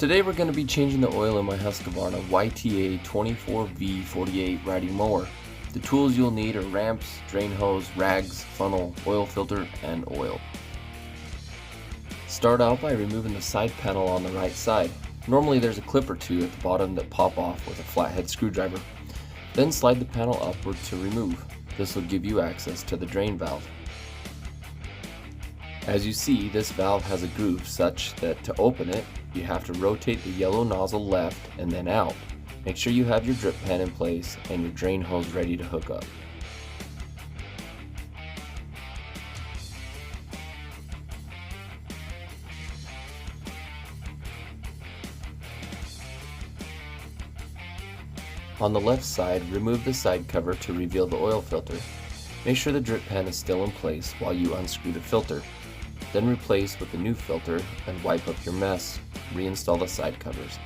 Today we're going to be changing the oil in my Husqvarna YTA 24V48 riding mower. The tools you'll need are ramps, drain hose, rags, funnel, oil filter, and oil. Start out by removing the side panel on the right side. Normally there's a clip or two at the bottom that pop off with a flathead screwdriver. Then slide the panel upward to remove. This will give you access to the drain valve. As you see, this valve has a groove such that to open it, you have to rotate the yellow nozzle left and then out. Make sure you have your drip pan in place and your drain hose ready to hook up. On the left side, remove the side cover to reveal the oil filter. Make sure the drip pan is still in place while you unscrew the filter. Then replace with the new filter and wipe up your mess. Reinstall the side covers.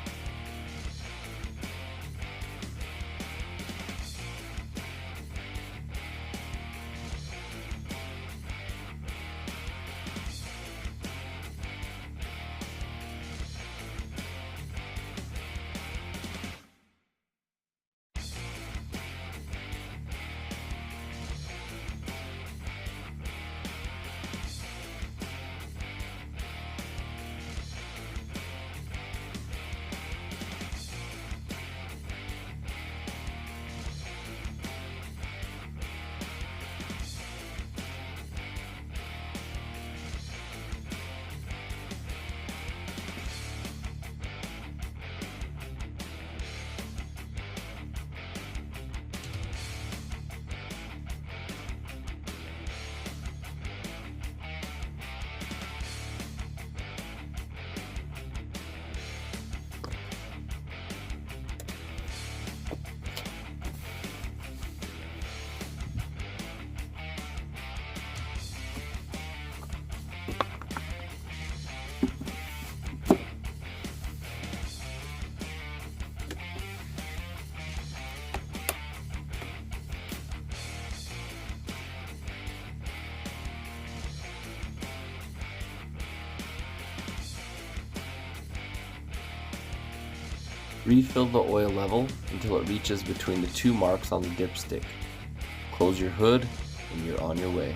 Refill the oil level until it reaches between the two marks on the dipstick. Close your hood and you're on your way.